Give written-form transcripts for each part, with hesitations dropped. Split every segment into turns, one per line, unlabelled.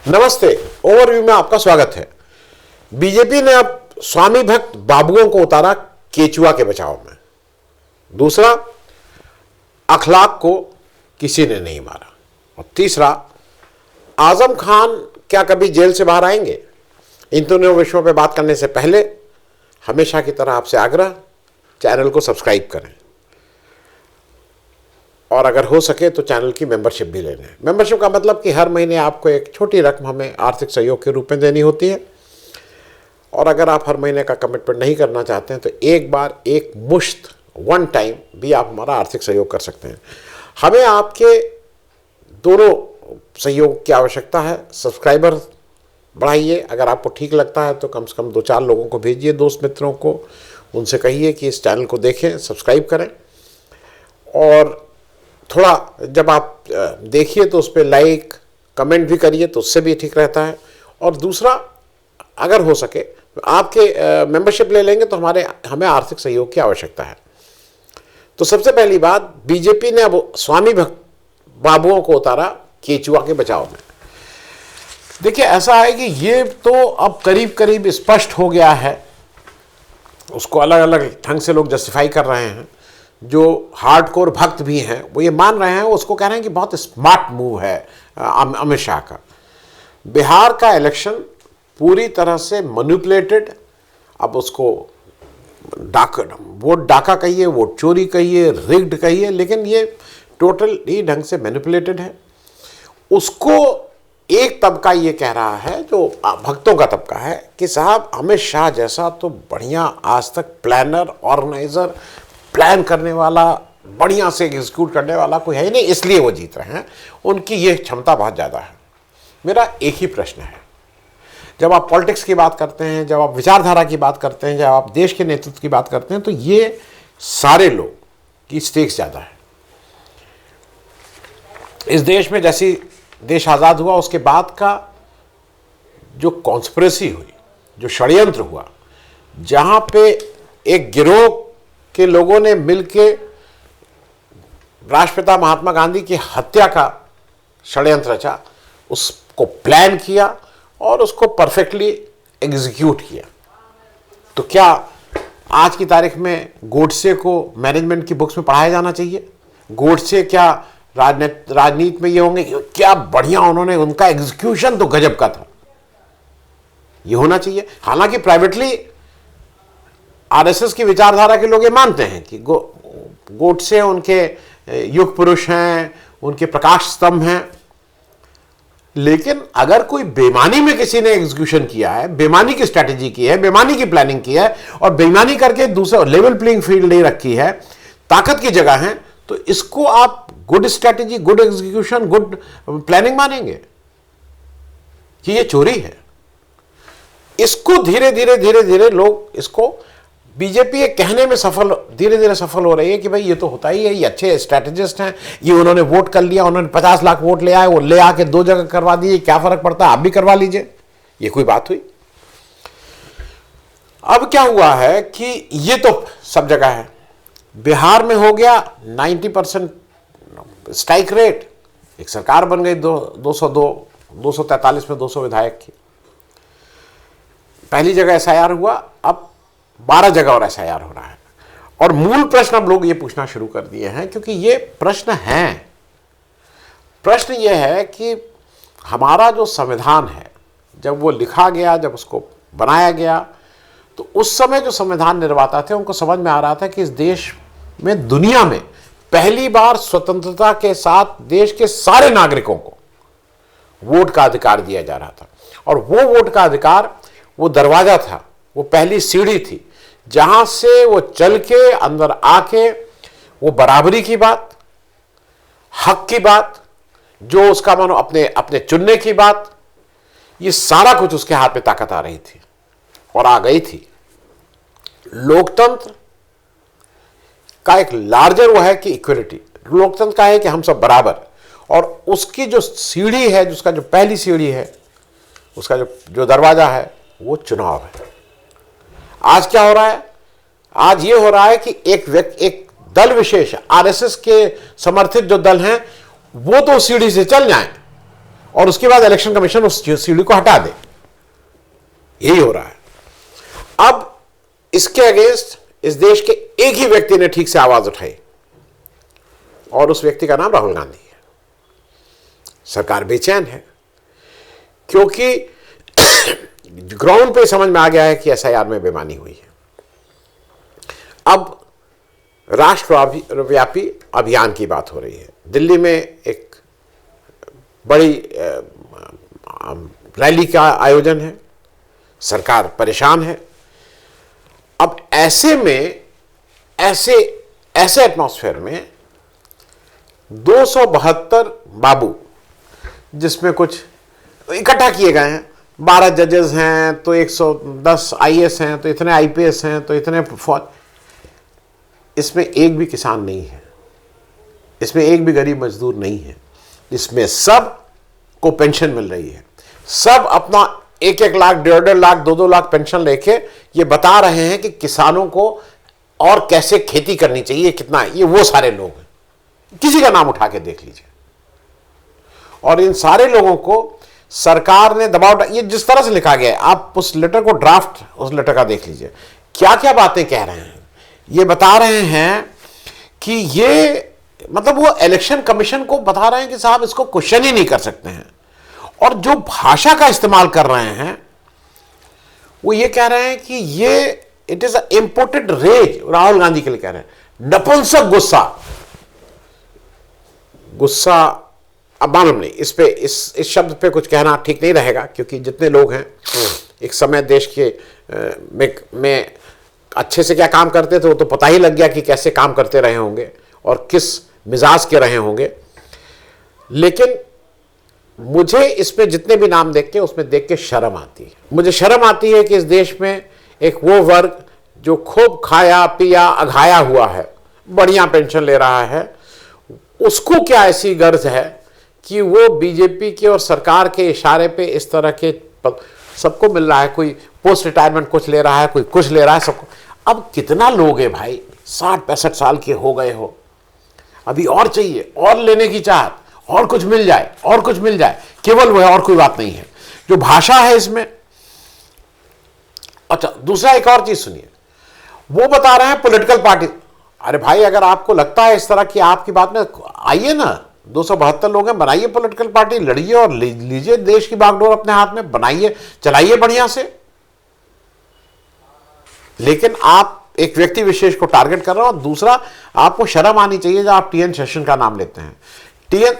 नमस्ते। ओवरव्यू में आपका स्वागत है। बीजेपी ने अब स्वामी भक्त बाबुओं को उतारा केचुआ के बचाव में। दूसरा, अखलाक को किसी ने नहीं मारा। और तीसरा, आजम खान क्या कभी जेल से बाहर आएंगे? इन दोनों विषयों पर बात करने से पहले हमेशा की तरह आपसे आग्रह, चैनल को सब्सक्राइब करें और अगर हो सके तो चैनल की मेंबरशिप भी ले लें। मेंबरशिप का मतलब कि हर महीने आपको एक छोटी रकम हमें आर्थिक सहयोग के रूप में देनी होती है, और अगर आप हर महीने का कमिटमेंट नहीं करना चाहते हैं तो एक बार एक मुश्त वन टाइम भी आप हमारा आर्थिक सहयोग कर सकते हैं। हमें आपके दोनों सहयोग की आवश्यकता है। सब्सक्राइबर बढ़ाइए, अगर आपको ठीक लगता है तो कम से कम 2-4 लोगों को भेजिए, दोस्त मित्रों को, उनसे कहिए कि इस चैनल को देखें, सब्सक्राइब करें। और थोड़ा जब आप देखिए तो उस पर लाइक कमेंट भी करिए, तो उससे भी ठीक रहता है। और दूसरा, अगर हो सके तो आपके मेंबरशिप ले लेंगे तो हमें आर्थिक सहयोग की आवश्यकता है। तो सबसे पहली बात, बीजेपी ने अब स्वामी भक्त बाबुओं को उतारा केचुआ के बचाव में। देखिए, ऐसा है कि ये तो अब करीब करीब स्पष्ट हो गया है, उसको अलग अलग ढंग से लोग जस्टिफाई कर रहे हैं। जो हार्डकोर भक्त भी हैं वो ये मान रहे हैं, उसको कह रहे हैं कि बहुत स्मार्ट मूव है अमित शाह का। बिहार का इलेक्शन पूरी तरह से मैनिपुलेटेड, अब उसको वोट डाका कहिए, वोट चोरी कहिए, रिग्ड कहिए, लेकिन ये टोटल ही ढंग से मैनिपुलेटेड है। उसको एक तबका ये कह रहा है, जो भक्तों का तबका है, कि साहब अमित शाह जैसा तो बढ़िया आज तक प्लानर, ऑर्गेनाइजर, प्लान करने वाला, बढ़िया से एग्जीक्यूट करने वाला कोई है ही नहीं, इसलिए वो जीत रहे हैं। उनकी ये क्षमता बहुत ज़्यादा है। मेरा एक ही प्रश्न है, जब आप पॉलिटिक्स की बात करते हैं, जब आप विचारधारा की बात करते हैं, जब आप देश के नेतृत्व की बात करते हैं, तो ये सारे लोग की स्टेक्स ज़्यादा है। इस देश में जैसी देश आज़ाद हुआ उसके बाद का जो कॉन्स्पिरेसी हुई, जो षड्यंत्र हुआ, जहाँ पे एक गिरोह के लोगों ने मिलके राष्ट्रपिता महात्मा गांधी की हत्या का षड्यंत्र रचा, उसको प्लान किया और उसको परफेक्टली एग्जीक्यूट किया। तो क्या आज की तारीख में गोडसे को मैनेजमेंट की बुक्स में पढ़ाया जाना चाहिए? गोडसे क्या राजनीति में ये होंगे कि क्या बढ़िया उन्होंने, उनका एग्जीक्यूशन तो गजब का था, ये होना चाहिए। हालांकि प्राइवेटली आरएसएस की विचारधारा के लोग ये मानते हैं कि गोडसे उनके युग पुरुष हैं, उनके प्रकाश स्तंभ हैं। लेकिन अगर कोई बेईमानी में किसी ने एग्जीक्यूशन किया है, बेईमानी की स्ट्रैटेजी की है, बेईमानी की प्लानिंग की है और बेईमानी करके दूसरा लेवल प्लेइंग फील्ड नहीं रखी है, ताकत की जगह है, तो इसको आप good strategy, good execution, good planning मानेंगे कि ये चोरी है? इसको धीरे धीरे लोग इसको, बीजेपी ये कहने में धीरे धीरे सफल हो रही है कि भाई ये तो होता ही है, ये अच्छे स्ट्रैटेजिस्ट हैं, ये उन्होंने वोट कर लिया, उन्होंने 50 लाख वोट ले आए, वो ले आके 2 जगह करवा दिए, क्या फर्क पड़ता है, आप भी करवा लीजिए, ये कोई बात हुई? अब क्या हुआ है कि ये तो सब जगह है। बिहार में हो गया 90% स्ट्राइक रेट, एक सरकार बन गई 243 में 200 विधायक की। पहली जगह एसआईआर हुआ, अब 12 जगह और एसआईआर हो रहा है। और मूल प्रश्न अब लोग ये पूछना शुरू कर दिए हैं, क्योंकि ये प्रश्न है। प्रश्न ये है कि हमारा जो संविधान है, जब वो लिखा गया, जब उसको बनाया गया, तो उस समय जो संविधान निर्माता थे उनको समझ में आ रहा था कि इस देश में, दुनिया में पहली बार स्वतंत्रता के साथ देश के सारे नागरिकों को वोट का अधिकार दिया जा रहा था। और वो वोट का अधिकार, वो दरवाजा था, वो पहली सीढ़ी थी, जहां से वो चल के अंदर आके वो बराबरी की बात, हक की बात, जो उसका मानो अपने चुनने की बात, ये सारा कुछ उसके हाथ में ताकत आ रही थी और आ गई थी। लोकतंत्र का एक लार्जर वो है कि इक्वलिटी, लोकतंत्र का है कि हम सब बराबर, और उसकी जो सीढ़ी है, जिसका जो पहली सीढ़ी है, उसका जो दरवाजा है, वो चुनाव है। आज क्या हो रहा है? आज ये हो रहा है कि एक दल विशेष, आरएसएस के समर्थित जो दल हैं, वो तो सीढ़ी से चल जाएं और उसके बाद इलेक्शन कमीशन उस सीढ़ी को हटा दे। यही हो रहा है। अब इसके अगेंस्ट इस देश के एक ही व्यक्ति ने ठीक से आवाज उठाई और उस व्यक्ति का नाम राहुल गांधी है। सरकार बेचैन है क्योंकि ग्राउंड पे समझ में आ गया है कि एसआईआर में बेईमानी हुई है। अब राष्ट्रव्यापी अभियान की बात हो रही है। दिल्ली में एक बड़ी रैली का आयोजन है, सरकार परेशान है। अब ऐसे में ऐसे एटमॉस्फेयर में 272 बाबू, जिसमें कुछ इकट्ठा किए गए हैं, 12 जजेस हैं तो 110 आईएएस हैं तो इतने आईपीएस हैं तो इतने फौज, इसमें एक भी किसान नहीं है, इसमें एक भी गरीब मजदूर नहीं है, इसमें सब को पेंशन मिल रही है। सब अपना 1-1 लाख, 1.5 लाख, 2-2 लाख पेंशन लेके ये बता रहे हैं कि किसानों को और कैसे खेती करनी चाहिए, कितना है। ये वो सारे लोग हैं, किसी का नाम उठा के देख लीजिए। और इन सारे लोगों को सरकार ने दबाव, ये जिस तरह से लिखा गया है, आप उस लेटर को, ड्राफ्ट उस लेटर का देख लीजिए, क्या क्या बातें कह रहे हैं। ये बता रहे हैं कि ये मतलब वो इलेक्शन कमीशन को बता रहे हैं कि साहब इसको क्वेश्चन ही नहीं कर सकते हैं। और जो भाषा का इस्तेमाल कर रहे हैं वो ये कह रहे हैं कि ये it is a imported rage, Rahul Gandhi के लिए कह रहे हैं नपुंसक गुस्सा। अब मालूम नहीं इस पे, इस शब्द पे कुछ कहना ठीक नहीं रहेगा, क्योंकि जितने लोग हैं एक समय देश के में अच्छे से क्या काम करते थे वो तो पता ही लग गया कि कैसे काम करते रहे होंगे और किस मिजाज के रहे होंगे। लेकिन मुझे इसमें जितने भी नाम देख के, उसमें देख के शर्म आती है। मुझे शर्म आती है कि इस देश में एक वो वर्ग जो खूब खाया पिया अघाया हुआ है, बढ़िया पेंशन ले रहा है, उसको क्या ऐसी गर्ज है कि वो बीजेपी के और सरकार के इशारे पे इस तरह के सबको मिल रहा है। कोई पोस्ट रिटायरमेंट कुछ ले रहा है, कोई कुछ ले रहा है, सबको। अब कितना लोग हैं भाई, 60-65 साल के हो गए हो, अभी और चाहिए, और लेने की चाहत, और कुछ मिल जाए, और कुछ मिल जाए, केवल वो है, और कोई बात नहीं है। जो भाषा है इसमें। अच्छा, दूसरा एक और चीज सुनिए, वो बता रहे हैं पॉलिटिकल पार्टी। अरे भाई, अगर आपको लगता है इस तरह की आपकी बात में, आइए ना, 272 लोग हैं, बनाइए पॉलिटिकल पार्टी, लड़िए और लीजिए देश की बागडोर अपने हाथ में, बनाइए, चलाइए बढ़िया से। लेकिन आप एक व्यक्ति विशेष को टारगेट कर रहे हो। और दूसरा, आपको शर्म आनी चाहिए जब आप टीएन शेषन का नाम लेते हैं।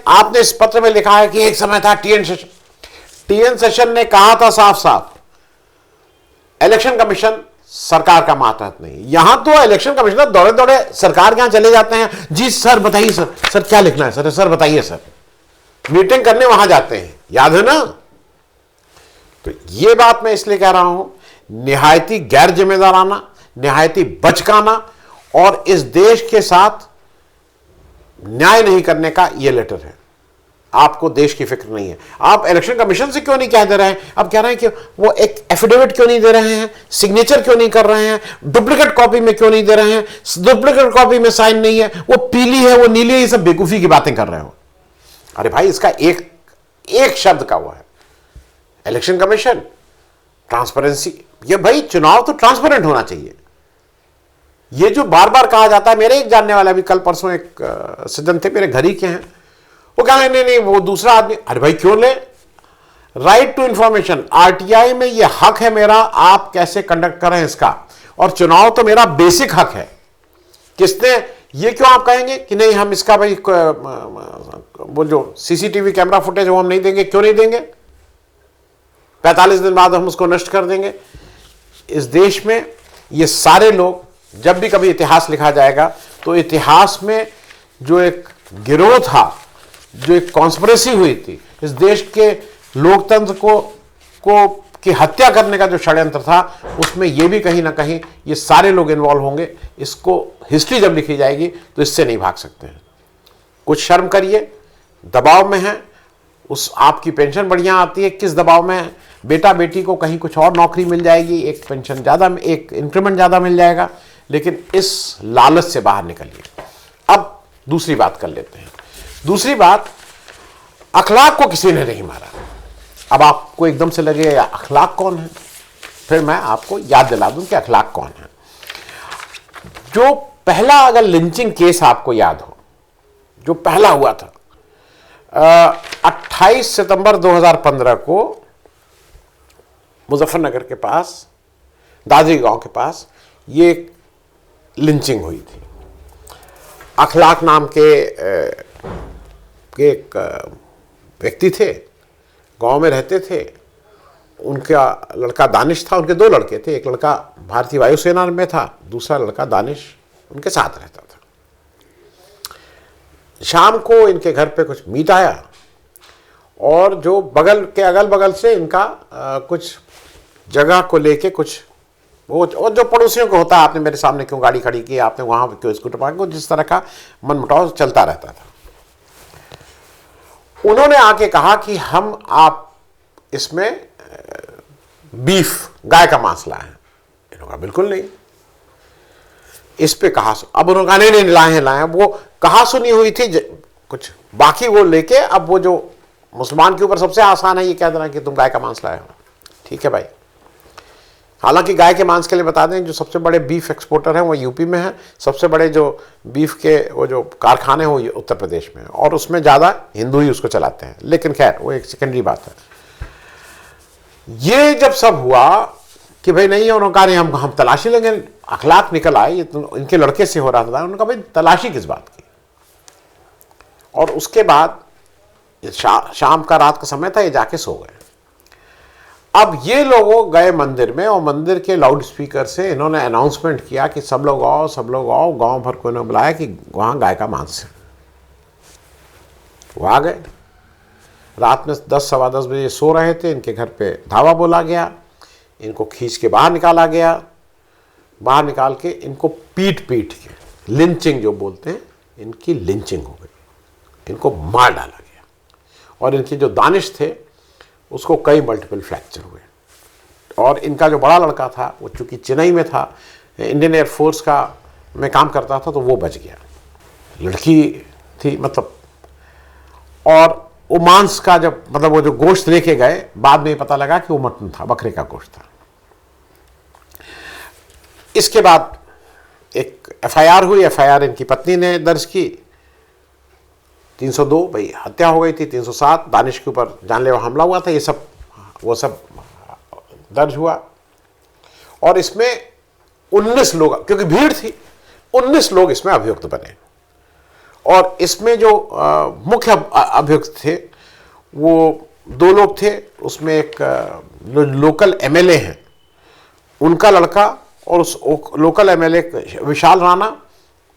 आपने इस पत्र में लिखा है कि एक समय था टीएन शेषन ने कहा था साफ साफ, इलेक्शन कमीशन सरकार का मातहत नहीं। यहां तो इलेक्शन कमिश्नर दौड़े दौड़े सरकार के यहां चले जाते हैं, जी सर बताइए सर क्या लिखना है, सर बताइए सर, मीटिंग करने वहां जाते हैं, याद है ना। तो ये बात मैं इसलिए कह रहा हूं, निहायती गैर जिम्मेदाराना, निहायती बचकाना और इस देश के साथ न्याय नहीं करने का यह लेटर है। आपको देश की फिक्र नहीं है। आप इलेक्शन कमीशन से क्यों नहीं कह दे रहे हैं? अब कह रहे हैं कि वो एक एफिडेविट क्यों नहीं दे रहे हैं, सिग्नेचर क्यों नहीं कर रहे हैं, डुप्लीकेट कॉपी में क्यों नहीं दे रहे हैं, डुप्लीकेट कॉपी में साइन नहीं है, वो पीली है, वो नीली है, ये सब बेवकूफी की बातें कर रहे हो। अरे भाई, इसका एक शब्द का हुआ है इलेक्शन कमीशन, ट्रांसपेरेंसी। ये भाई, चुनाव तो ट्रांसपेरेंट होना चाहिए। ये जो बार बार कहा जाता है, मेरे एक जानने वाला भी कल परसों एक सज्जन थे, मेरे घर ही के हैं, वो कहा नहीं वो दूसरा आदमी। अरे भाई, क्यों ले? राइट टू इंफॉर्मेशन, आरटीआई में ये हक है मेरा, आप कैसे कंडक्ट करें इसका, और चुनाव तो मेरा बेसिक हक है। किसने ये क्यों आप कहेंगे कि नहीं हम इसका भाई वो जो सीसीटीवी कैमरा फुटेज वो हम नहीं देंगे? क्यों नहीं देंगे? 45 दिन बाद हम उसको नष्ट कर देंगे। इस देश में ये सारे लोग, जब भी कभी इतिहास लिखा जाएगा तो इतिहास में जो एक गिरोह था, जो एक कॉन्स्पिरेसी हुई थी, इस देश के लोकतंत्र को की हत्या करने का जो षड्यंत्र था, उसमें ये भी कहीं ना कहीं ये सारे लोग इन्वॉल्व होंगे। इसको हिस्ट्री जब लिखी जाएगी तो इससे नहीं भाग सकते हैं। कुछ शर्म करिए, दबाव में है, उस आपकी पेंशन बढ़िया आती है, किस दबाव में है? बेटा बेटी को कहीं कुछ और नौकरी मिल जाएगी, एक पेंशन ज़्यादा, एक इंक्रीमेंट ज़्यादा मिल जाएगा, लेकिन इस लालच से बाहर निकलिए। अब दूसरी बात कर लेते हैं। दूसरी बात, अखलाक को किसी ने नहीं मारा। अब आपको एकदम से लगे अखलाक कौन है, फिर मैं आपको याद दिला दूं कि अखलाक कौन है। जो पहला अगर लिंचिंग केस आपको याद हो, जो पहला हुआ था 28 सितंबर 2015 को मुजफ्फरनगर के पास दादरी गांव के पास ये लिंचिंग हुई थी। अखलाक नाम के एक व्यक्ति थे, गांव में रहते थे। उनका लड़का दानिश था, उनके 2 लड़के थे, एक लड़का भारतीय वायुसेना में था, दूसरा लड़का दानिश उनके साथ रहता था। शाम को इनके घर पे कुछ मीट आया और जो बगल के अगल बगल से इनका कुछ जगह को लेके कुछ वो और जो पड़ोसियों को होता है, आपने मेरे सामने क्यों गाड़ी खड़ी की, आपने वहां क्यों स्कूटर पार्क, जिस तरह का मनमुटाव चलता रहता था। उन्होंने आके कहा कि हम आप इसमें बीफ गाय का मांस लाए हैं। इन्होंने कहा बिल्कुल नहीं। इस पे कहा, अब उन्होंने कहा नहीं लाए हैं। वो कहा सुनी हुई थी कुछ बाकी वो लेके, अब वो जो मुसलमान के ऊपर सबसे आसान है ये कह देना कि तुम गाय का मांस लाए हो। ठीक है भाई। हालांकि गाय के मांस के लिए बता दें, जो सबसे बड़े बीफ एक्सपोर्टर हैं वो यूपी में है, सबसे बड़े जो बीफ के वो जो कारखाने हैं वो उत्तर प्रदेश में है, और उसमें ज़्यादा हिंदू ही उसको चलाते हैं। लेकिन खैर वो एक सेकेंडरी बात है। ये जब सब हुआ कि भाई नहीं, उन्होंने कहा नहीं हम तलाशी लेंगे। अखलाक निकल आए, ये तो इनके लड़के से हो रहा था। उन्होंने कहा भाई तलाशी किस बात की। और उसके बाद शाम का रात का समय था, ये जाके सो गए। अब ये लोग गए मंदिर में, और मंदिर के लाउड स्पीकर से इन्होंने अनाउंसमेंट किया कि सब लोग आओ, सब लोग आओ। गांव भर को इन्होंने बुलाया कि वहां गाय का मांस है। वो आ गए। रात में 10 सवा 10 बजे सो रहे थे, इनके घर पे धावा बोला गया, इनको खींच के बाहर निकाला गया। बाहर निकाल के इनको पीट पीट के लिंचिंग जो बोलते हैं, इनकी लिंचिंग हो गई। इनको मार डाला गया। और इनके जो दानिश थे उसको कई मल्टीपल फ्रैक्चर हुए। और इनका जो बड़ा लड़का था वो चूंकि चेन्नई में था, इंडियन एयरफोर्स का में काम करता था, तो वो बच गया। लड़की थी मतलब। और वो मांस का जब मतलब वो जो गोश्त लेके गए, बाद में पता लगा कि वो मटन था, बकरे का गोश्त था। इसके बाद एक एफआईआर हुई। एफआईआर इनकी पत्नी ने दर्ज की। 302 भाई हत्या हो गई थी, 307 दानिश के ऊपर जानलेवा हमला हुआ था। ये सब वो सब दर्ज हुआ। और इसमें 19 लोग, क्योंकि भीड़ थी, 19 लोग इसमें अभियुक्त बने। और इसमें जो मुख्य अभियुक्त थे वो 2 लोग थे। उसमें एक लोकल एमएलए हैं, उनका लड़का, और उस लोकल एमएलए विशाल राणा,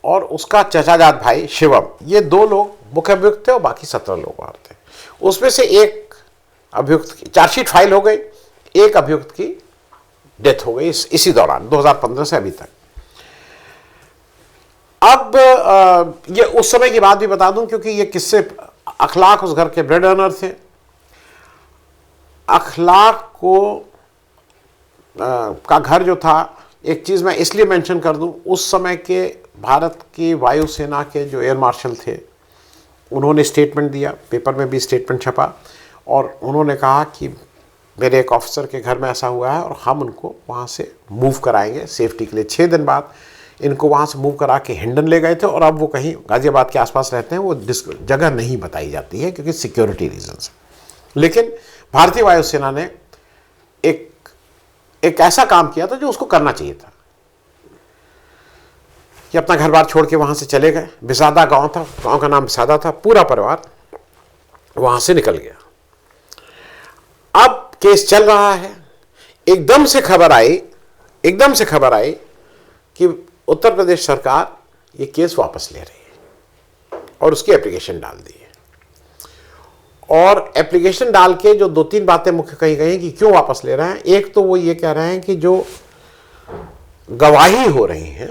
और उसका चचाजाद भाई शिवम। ये 2 लोग मुख्य अभियुक्त थे और बाकी 17 लोग और थे। उसमें से एक अभियुक्त की चार्जशीट फाइल हो गई, एक अभियुक्त की डेथ हो गई इसी दौरान 2015 से अभी तक। अब ये उस समय की बात भी बता दूं, क्योंकि ये किस्से अखलाक उस घर के ब्रेड अर्नर थे। अखलाक को का घर जो था, एक चीज़ मैं इसलिए मेंशन कर दूं, उस समय के भारत की वायुसेना के जो एयर मार्शल थे उन्होंने स्टेटमेंट दिया, पेपर में भी स्टेटमेंट छपा, और उन्होंने कहा कि मेरे एक ऑफिसर के घर में ऐसा हुआ है और हम उनको वहाँ से मूव कराएंगे सेफ्टी के लिए। 6 दिन बाद इनको वहाँ से मूव करा के हिंडन ले गए थे, और अब वो कहीं गाजियाबाद के आसपास रहते हैं। वो जगह नहीं बताई जाती है क्योंकि सिक्योरिटी रीजंस। लेकिन भारतीय वायुसेना ने एक ऐसा काम किया था जो उसको करना चाहिए था, कि अपना घर बार छोड़ के वहाँ से चले गए। बिसादा गांव था, गांव का नाम बिसादा था। पूरा परिवार वहाँ से निकल गया। अब केस चल रहा है। एकदम से खबर आई कि उत्तर प्रदेश सरकार ये केस वापस ले रही है, और उसकी एप्लीकेशन डाल दी है। और एप्लीकेशन डाल के जो 2-3 बातें मुख्य कही गई हैं कि क्यों वापस ले रहे हैं। एक तो वो ये कह रहे हैं कि जो गवाही हो रही है,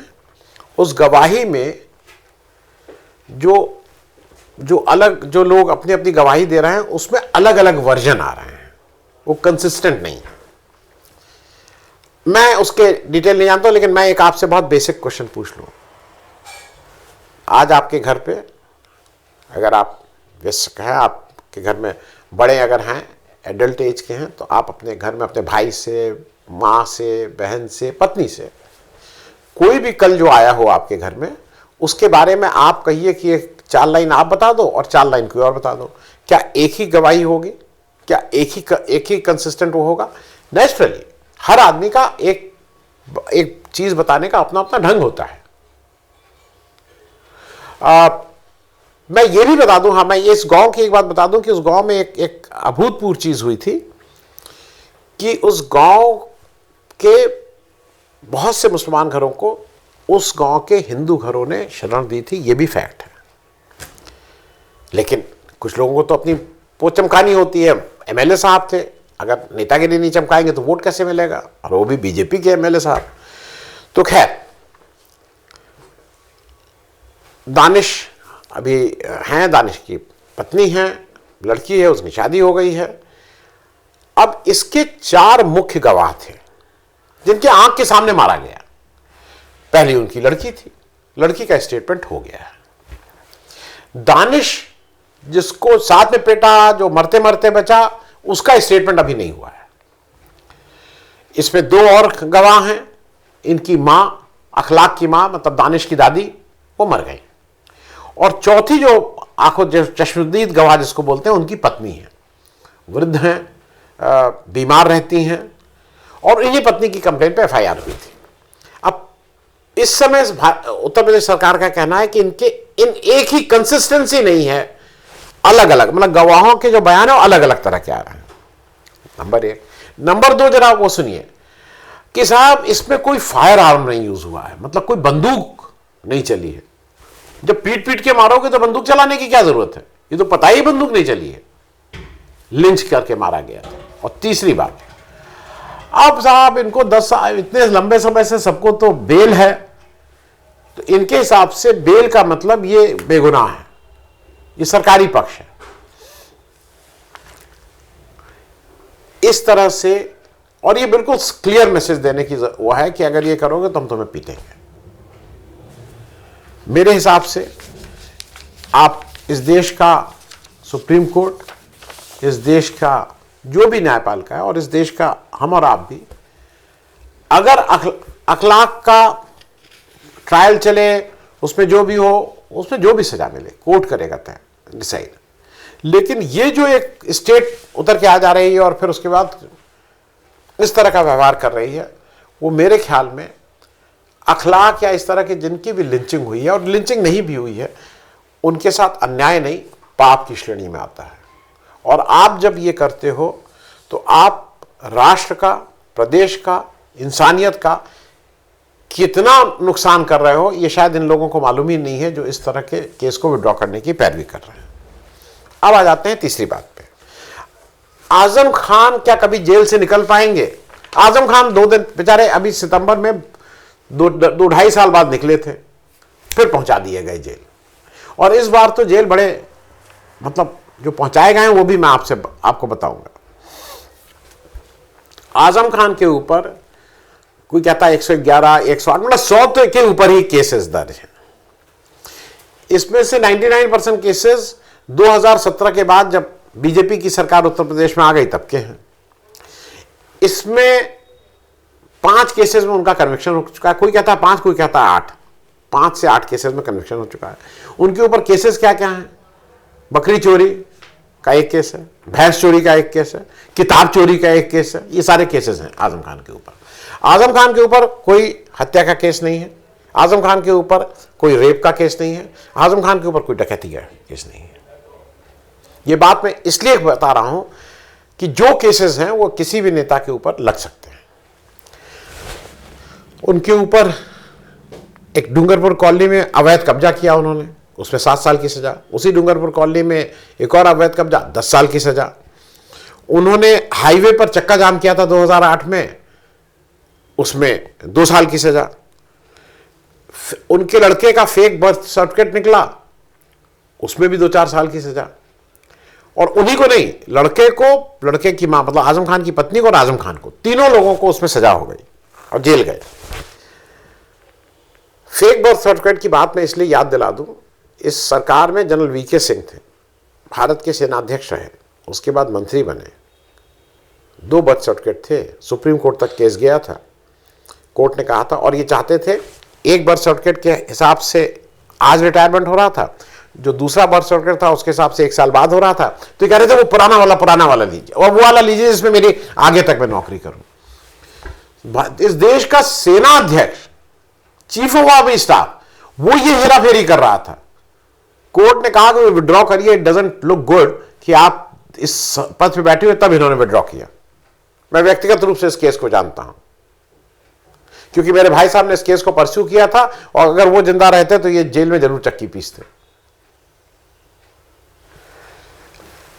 उस गवाही में जो अलग जो लोग अपनी अपनी गवाही दे रहे हैं, उसमें अलग अलग वर्जन आ रहे हैं, वो कंसिस्टेंट नहीं है। मैं उसके डिटेल नहीं जानता, लेकिन मैं एक आपसे बहुत बेसिक क्वेश्चन पूछ लूं। आज आपके घर पे अगर आप वयस्क हैं, आप कि घर में बड़े अगर हैं, एडल्ट एज के हैं, तो आप अपने घर में अपने भाई से, माँ से, बहन से, पत्नी से, कोई भी कल जो आया हो आपके घर में, उसके बारे में आप कहिए कि एक 4 लाइन आप बता दो और 4 लाइन कोई और बता दो। क्या एक ही गवाही होगी? क्या एक ही कंसिस्टेंट वो होगा? नेचुरली हर आदमी का एक चीज बताने का अपना अपना ढंग होता है। मैं ये भी बता दूं, हाँ, मैं इस गांव की एक बात बता दूं कि उस गांव में एक अभूतपूर्व चीज हुई थी कि उस गांव के बहुत से मुसलमान घरों को उस गांव के हिंदू घरों ने शरण दी थी। ये भी फैक्ट है। लेकिन कुछ लोगों को तो अपनी पोच चमकानी होती है। एमएलए साहब थे, अगर नेतागिरी नहीं चमकाएंगे तो वोट कैसे मिलेगा, और वो भी बीजेपी के एमएलए साहब। तो खैर, दानिश अभी हैं, दानिश की पत्नी है, लड़की है, उसकी शादी हो गई है। अब इसके 4 मुख्य गवाह थे जिनके आंख के सामने मारा गया। पहली उनकी लड़की थी, लड़की का स्टेटमेंट हो गया है। दानिश जिसको साथ में पेटा, जो मरते मरते बचा, उसका स्टेटमेंट अभी नहीं हुआ है। इसमें 2 और गवाह हैं। इनकी मां, अखलाक की मां, मतलब दानिश की दादी, वो मर गई। और चौथी जो आंखों चश्मदीद गवाह जिसको बोलते हैं, उनकी पत्नी है, वृद्ध हैं, बीमार रहती हैं, और इन्हीं पत्नी की कंप्लेंट पे एफआईआर हुई थी। अब इस समय उत्तर प्रदेश सरकार का कहना है कि इन एक ही कंसिस्टेंसी नहीं है, अलग अलग, मतलब गवाहों के जो बयान है वो अलग अलग तरह के आ रहे हैं। नंबर 1। नंबर 2, जरा वो सुनिए कि साहब इसमें कोई फायर आर्म नहीं यूज हुआ है, मतलब कोई बंदूक नहीं चली है। जब पीट पीट के मारोगे तो बंदूक चलाने की क्या जरूरत है? ये तो पता ही बंदूक नहीं चली है, लिंच करके मारा गया था। और तीसरी बात, अब साहब इनको 10 साल, इतने लंबे समय से सबको तो बेल है, तो इनके हिसाब से बेल का मतलब ये बेगुनाह है, ये सरकारी पक्ष है। इस तरह से, और ये बिल्कुल क्लियर मैसेज देने की वो है कि अगर ये करोगे तो हम तुम्हें पीटेंगे। मेरे हिसाब से आप इस देश का सुप्रीम कोर्ट, इस देश का जो भी न्यायपालिका है, और इस देश का हम और आप भी, अगर अखलाक का ट्रायल चले, उसमें जो भी हो, उसमें जो भी सजा मिले, कोर्ट करेगा तय डिसाइड। लेकिन ये जो एक स्टेट उतर के आ जा रही है और फिर उसके बाद इस तरह का व्यवहार कर रही है, वो मेरे ख्याल में अखलाक या इस तरह की जिनकी भी लिंचिंग हुई है, और लिंचिंग नहीं भी हुई है, उनके साथ अन्याय नहीं, पाप की श्रेणी में आता है। और आप जब ये करते हो तो आप राष्ट्र का, प्रदेश का, इंसानियत का कितना नुकसान कर रहे हो, ये शायद इन लोगों को मालूम ही नहीं है जो इस तरह के केस को विड्रॉ करने की पैरवी कर रहे हैं। अब आ जाते हैं तीसरी बात पे। आजम खान क्या कभी जेल से निकल पाएंगे? आजम खान 2 दिन बेचारे अभी सितंबर में 2-2.5 साल बाद निकले थे, फिर पहुंचा दिए गए जेल। और इस बार तो जेल बड़े, मतलब जो पहुंचाए गए हैं वो भी मैं आपको बताऊंगा। आजम खान के ऊपर कोई कहता है 111, 108, मतलब 100 के ऊपर ही केसेस दर्ज हैं। इसमें से 99% केसेस 2017 के बाद जब बीजेपी की सरकार उत्तर प्रदेश में आ गई तब के हैं। इसमें 5 केसेस में उनका कन्विक्शन हो चुका है। कोई कहता है 5, कोई कहता है 8। 5 से 8 केसेस में कन्विक्शन हो चुका है। उनके ऊपर केसेस क्या क्या हैं? बकरी चोरी का एक केस है, भैंस चोरी का एक केस है, किताब चोरी का एक केस है। ये सारे केसेस हैं आजम खान के ऊपर। आजम खान के ऊपर कोई हत्या का केस नहीं है, आजम खान के ऊपर कोई रेप का केस नहीं है, आजम खान के ऊपर कोई डकैती का केस नहीं है। ये बात मैं इसलिए बता रहा हूं कि जो केसेस हैं वो किसी भी नेता के ऊपर लग सकते हैं। उनके ऊपर एक डूंगरपुर कॉलोनी में अवैध कब्जा किया उन्होंने, उसमें 7 साल की सजा। उसी डूंगरपुर कॉलोनी में एक और अवैध कब्जा, 10 साल की सजा। उन्होंने हाईवे पर चक्का जाम किया था 2008 में, उसमें 2 साल की सजा। उनके लड़के का फेक बर्थ सर्टिफिकेट निकला, उसमें भी 2-4 साल की सजा। और उन्हीं को नहीं, लड़के को, लड़के की मां, मतलब आजम खान की पत्नी को और आजम खान को, तीनों लोगों को उसमें सजा हो गई और जेल गए। फेक बर्थ सर्टिफिकेट की बात मैं इसलिए याद दिला दूं, इस सरकार में जनरल वीके सिंह थे, भारत के सेनाध्यक्ष रहे, उसके बाद मंत्री बने, 2 बर्थ सर्टिफिकेट थे, सुप्रीम कोर्ट तक केस गया था, कोर्ट ने कहा था, और ये चाहते थे एक बर्थ सर्टिफिकेट के हिसाब से आज रिटायरमेंट हो रहा था, जो दूसरा बर्थ सर्टिफिकेट था उसके हिसाब से 1 साल बाद हो रहा था, तो ये कह रहे थे वो पुराना वाला लीजिए, और वो वाला लीजिए जिसमें मेरी आगे तक मैं नौकरी करूं। इस देश का सेना अध्यक्ष, चीफ ऑफ आर्मी स्टाफ, वो ये हेराफेरी कर रहा था। कोर्ट ने कहा कि विड्रॉ करिए, इट डजंट लुक गुड कि आप इस पद पे बैठे हुए, तब इन्होंने विड्रॉ किया। मैं व्यक्तिगत रूप से इस केस को जानता हूं, क्योंकि मेरे भाई साहब ने इस केस को परस्यू किया था, और अगर वो जिंदा रहते तो ये जेल में जरूर चक्की पीसते।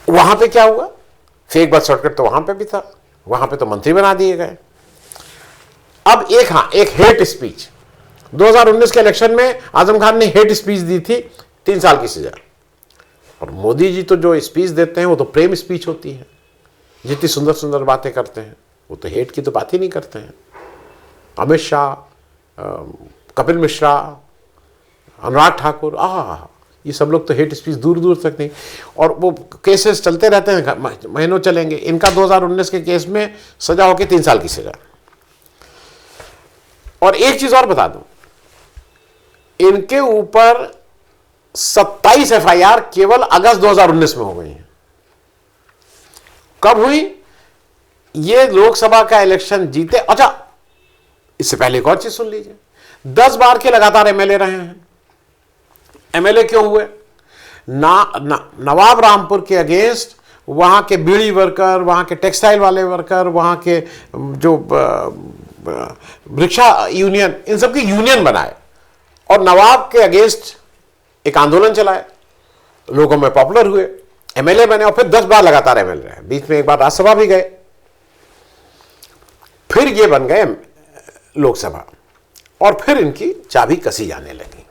वहां पे क्या हुआ, फेक बर्थ सर्टिफिकेट तो वहां पे भी था, वहां पे तो मंत्री बना दिए गए। अब एक हेट स्पीच 2019 के इलेक्शन में आजम खान ने हेट स्पीच दी थी, 3 साल की सजा। और मोदी जी तो जो स्पीच देते हैं वो तो प्रेम स्पीच होती है, जितनी सुंदर सुंदर बातें करते हैं, वो तो हेट की तो बात ही नहीं करते हैं। अमित शाह, कपिल मिश्रा, अनुराग ठाकुर, ये सब लोग तो हेट स्पीच दूर दूर तक नहीं, और वो केसेस चलते रहते हैं, महीनों चलेंगे। इनका 2019 के केस में सजा होगी 3 साल की सजा। और एक चीज और बता दूं, इनके ऊपर 27 एफआईआर केवल अगस्त 2019 में हो गई हैं। कब हुई? ये लोकसभा का इलेक्शन जीते। अच्छा, इससे पहले एक और चीज सुन लीजिए, 10 बार के लगातार एमएलए रहे हैं। एमएलए क्यों हुए? नवाब रामपुर के अगेंस्ट वहां के बीड़ी वर्कर, वहां के टेक्सटाइल वाले वर्कर, वहां के जो रिक्शा यूनियन, इन सब की यूनियन बनाए, और नवाब के अगेंस्ट एक आंदोलन चलाए, लोगों में पॉपुलर हुए, एमएलए बने, और फिर 10 बार लगातार एमएलए रहे। बीच में एक बार राज्यसभा भी गए, फिर ये बन गए लोकसभा, और फिर इनकी चाबी कसी जाने लगी।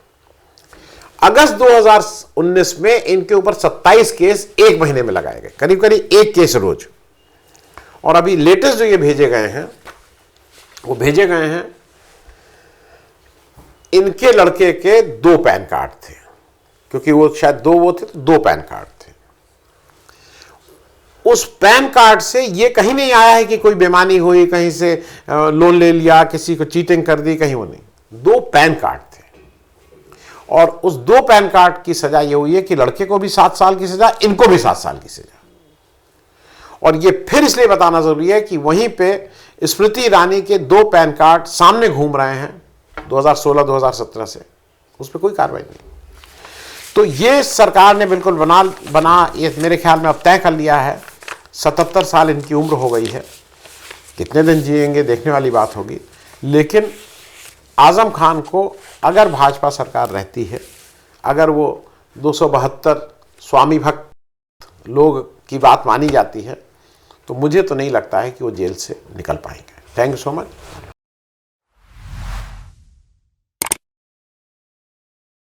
अगस्त 2019 में इनके ऊपर 27 केस 1 महीने में लगाए गए, करीब करीब 1 केस रोज। और अभी लेटेस्ट जो ये भेजे गए हैं, वो भेजे गए हैं, इनके लड़के के 2 पैन कार्ड थे, क्योंकि वो शायद 2 वो थे, तो 2 पैन कार्ड थे। उस पैन कार्ड से ये कहीं नहीं आया है कि कोई बेईमानी हुई, कहीं से लोन ले लिया, किसी को चीटिंग कर दी, कहीं वो नहीं। 2 पैन कार्ड थे, और उस 2 पैन कार्ड की सजा ये हुई है कि लड़के को भी 7 साल की सजा, इनको भी 7 साल की सजा। और ये फिर इसलिए बताना जरूरी है कि वहीं पे स्मृति ईरानी के 2 पैन कार्ड सामने घूम रहे हैं 2016-2017 से, उस पर कोई कार्रवाई नहीं। तो ये सरकार ने बिल्कुल ये मेरे ख्याल में अब तय कर लिया है। 77 साल इनकी उम्र हो गई है, कितने दिन जिएंगे देखने वाली बात होगी। लेकिन आजम खान को अगर भाजपा सरकार रहती है, अगर वो 272 स्वामी भक्त लोग की बात मानी जाती है, तो मुझे तो नहीं लगता है कि वो जेल से निकल पाएंगे। Thank you so much.